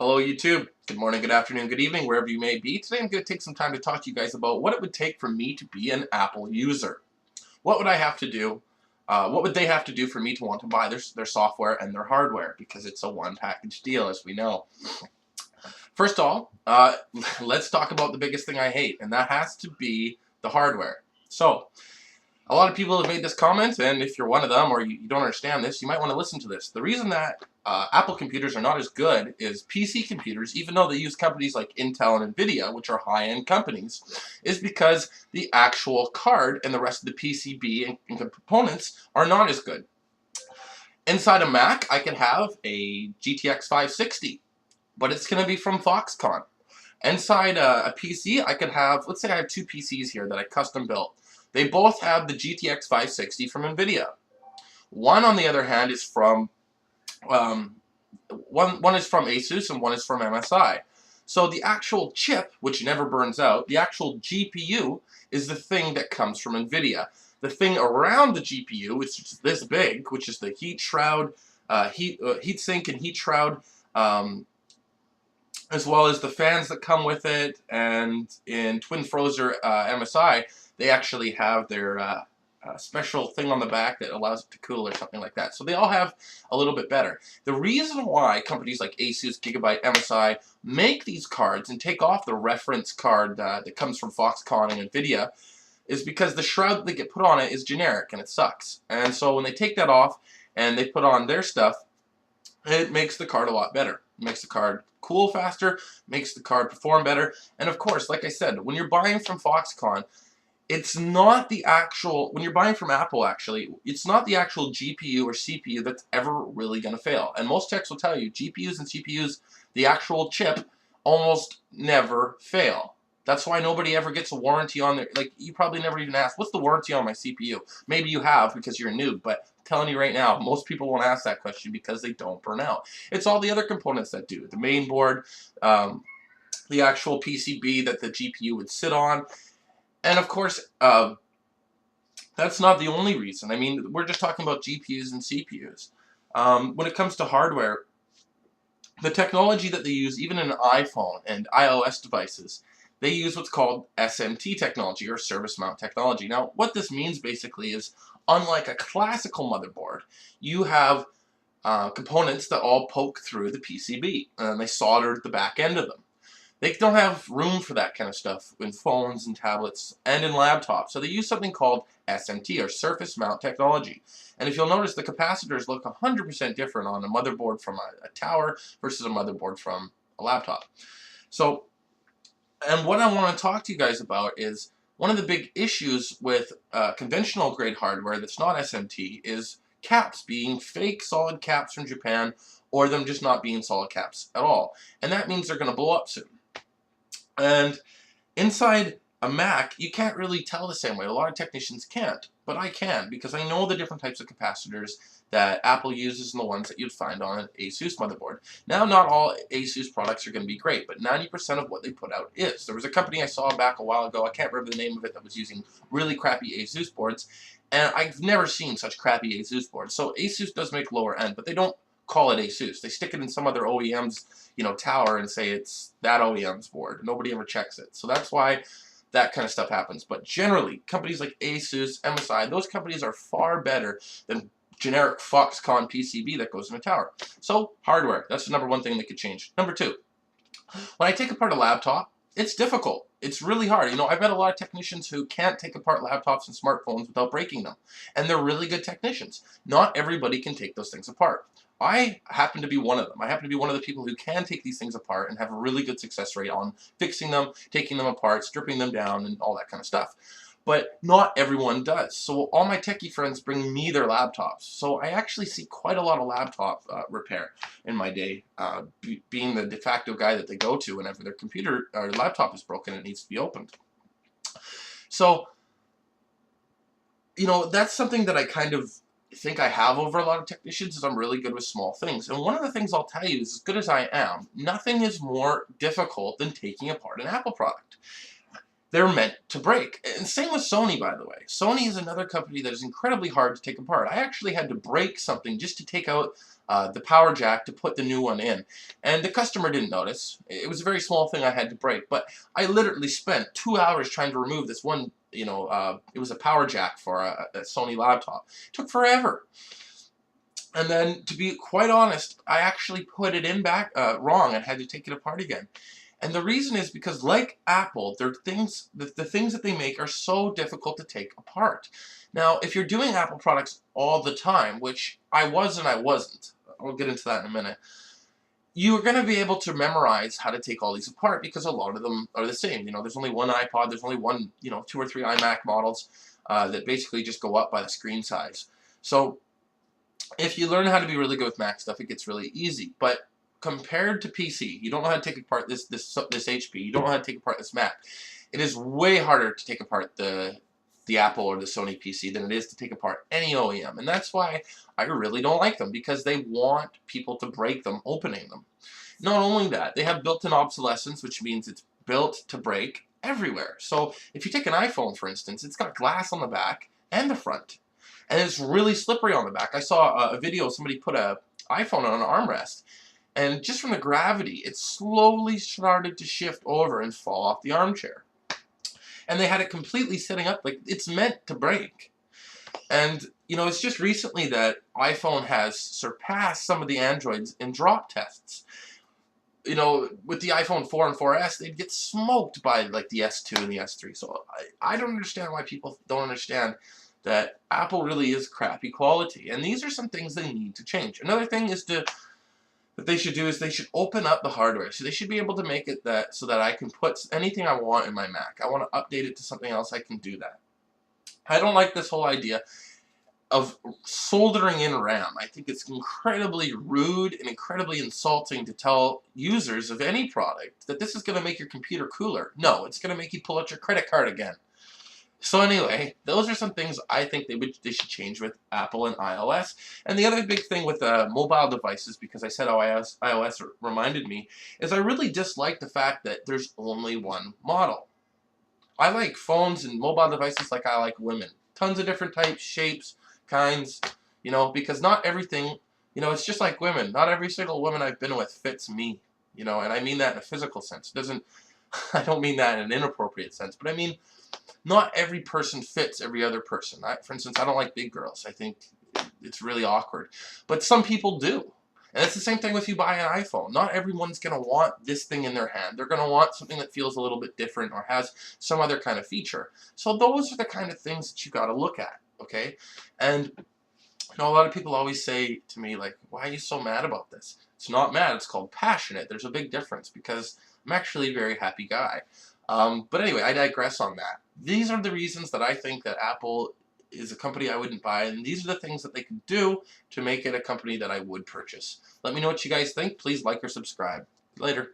Hello YouTube. Good morning, good afternoon, good evening, wherever you may be. Today I'm going to take some time to talk to you guys about what it would take for me to be an Apple user. What would I have to do? What would they have to do for me to want to buy their software and their hardware? Because it's a one package deal, as we know. First of all, let's talk about the biggest thing I hate, and that has to be the hardware. So, a lot of people have made this comment, and if you're one of them or you don't understand this, you might want to listen to this. The reason that Apple computers are not as good as PC computers, even though they use companies like Intel and Nvidia, which are high-end companies, is because the actual card and the rest of the PCB and components are not as good. Inside a Mac, I could have a GTX 560, but it's going to be from Foxconn. Inside a PC, I could have, let's say I have two PCs here that I custom built. They both have the GTX 560 from Nvidia. One, on the other hand, is from one is from Asus and one is from MSI. So the actual chip, which never burns out, the actual GPU is the thing that comes from Nvidia. The thing around the GPU, which is this big, which is the heat shroud, heat sink and heat shroud, as well as the fans that come with it, and in Twin Frozer MSI, they actually have their special thing on the back that allows it to cool or something like that. So they all have a little bit better. The reason why companies like Asus, Gigabyte, MSI make these cards and take off the reference card that comes from Foxconn and Nvidia is because the shroud that they get put on it is generic and it sucks. And so when they take that off and they put on their stuff, it makes the card a lot better. It makes the card cool faster, makes the card perform better, and of course, like I said, when you're buying from Foxconn, it's not the actual, when you're buying from Apple actually, it's not the actual GPU or CPU that's ever really going to fail. And most techs will tell you, GPUs and CPUs, the actual chip, almost never fail. That's why nobody ever gets a warranty on their, like, you probably never even asked, what's the warranty on my CPU? Maybe you have because you're a noob, but I'm telling you right now, most people won't ask that question because they don't burn out. It's all the other components that do. The main board, the actual PCB that the GPU would sit on, and of course, that's not the only reason. I mean, we're just talking about GPUs and CPUs. When it comes to hardware, the technology that they use, even in an iPhone and iOS devices, they use what's called SMT technology, or service mount technology. Now, what this means basically is, unlike a classical motherboard, you have components that all poke through the PCB, and they solder the back end of them. They don't have room for that kind of stuff in phones and tablets and in laptops. So they use something called SMT, or surface mount technology. And if you'll notice, the capacitors look 100% different on a motherboard from a tower versus a motherboard from a laptop. So, and what I want to talk to you guys about is one of the big issues with conventional grade hardware that's not SMT is caps being fake solid caps from Japan, or them just not being solid caps at all. And that means they're going to blow up soon. And inside a Mac, you can't really tell the same way. A lot of technicians can't, but I can, because I know the different types of capacitors that Apple uses and the ones that you'd find on an Asus motherboard. Now, not all Asus products are going to be great, but 90% of what they put out is. There was a company I saw back a while ago, I can't remember the name of it, that was using really crappy Asus boards, and I've never seen such crappy Asus boards. So Asus does make lower end, but they don't call it Asus. They stick it in some other OEM's, tower and say it's that OEM's board. Nobody ever checks it. So that's why that kind of stuff happens. But generally, companies like Asus, MSI, those companies are far better than generic Foxconn PCB that goes in a tower. So hardware, that's the number one thing that could change. Number two, when I take apart a laptop, it's difficult. It's really hard. I've met a lot of technicians who can't take apart laptops and smartphones without breaking them. And they're really good technicians. Not everybody can take those things apart. I happen to be one of them. I happen to be one of the people who can take these things apart and have a really good success rate on fixing them, taking them apart, stripping them down, and all that kind of stuff. But not everyone does. So all my techie friends bring me their laptops. So I actually see quite a lot of laptop repair in my day, being the de facto guy that they go to whenever their computer or laptop is broken and it needs to be opened. So, that's something that I kind of think I have over a lot of technicians, is I'm really good with small things. And one of the things I'll tell you is, as good as I am, nothing is more difficult than taking apart an Apple product. they're meant to break. And same with Sony, by the way. Sony is another company that is incredibly hard to take apart. I actually had to break something just to take out the power jack to put the new one in. And the customer didn't notice. It was a very small thing I had to break. But I literally spent 2 hours trying to remove this one, it was a power jack for a Sony laptop. It took forever. And then, to be quite honest, I actually put it in back wrong and had to take it apart again. And the reason is because, like Apple, the things that they make are so difficult to take apart. Now, if you're doing Apple products all the time, which I was and I wasn't, I'll get into that in a minute, you're going to be able to memorize how to take all these apart because a lot of them are the same. There's only one iPod, there's only one, 2 or 3 iMac models that basically just go up by the screen size. So if you learn how to be really good with Mac stuff, it gets really easy. But compared to PC, you don't know how to take apart this HP, you don't know how to take apart this Mac. It is way harder to take apart the Apple or the Sony PC than it is to take apart any OEM. And that's why I really don't like them, because they want people to break them opening them. Not only that, they have built-in obsolescence, which means it's built to break everywhere. So if you take an iPhone, for instance, it's got glass on the back and the front. And it's really slippery on the back. I saw a video, somebody put an iPhone on an armrest, and just from the gravity, it slowly started to shift over and fall off the armchair. And they had it completely setting up like it's meant to break. And, it's just recently that iPhone has surpassed some of the Androids in drop tests. With the iPhone 4 and 4S, they'd get smoked by, like, the S2 and the S3. So I don't understand why people don't understand that Apple really is crappy quality. And these are some things they need to change. Another thing that they should do is they should open up the hardware. So they should be able to make it so that I can put anything I want in my Mac. I want to update it to something else, I can do that. I don't like this whole idea of soldering in RAM. I think it's incredibly rude and incredibly insulting to tell users of any product that this is going to make your computer cooler. No, it's going to make you pull out your credit card again. So anyway, those are some things I think they should change with Apple and iOS. And the other big thing with mobile devices, because I said iOS reminded me, is I really dislike the fact that there's only one model. I like phones and mobile devices like I like women. Tons of different types, shapes, kinds, because not everything, it's just like women. Not every single woman I've been with fits me, and I mean that in a physical sense. I don't mean that in an inappropriate sense, but I mean, not every person fits every other person. For instance, I don't like big girls. I think it's really awkward. But some people do. And it's the same thing with you buy an iPhone. Not everyone's going to want this thing in their hand. They're going to want something that feels a little bit different or has some other kind of feature. So those are the kind of things that you got to look at, okay? And a lot of people always say to me, like, why are you so mad about this? It's not mad. It's called passionate. There's a big difference because I'm actually a very happy guy. But anyway, I digress on that. These are the reasons that I think that Apple is a company I wouldn't buy, and these are the things that they could do to make it a company that I would purchase. Let me know what you guys think. Please like or subscribe. Later.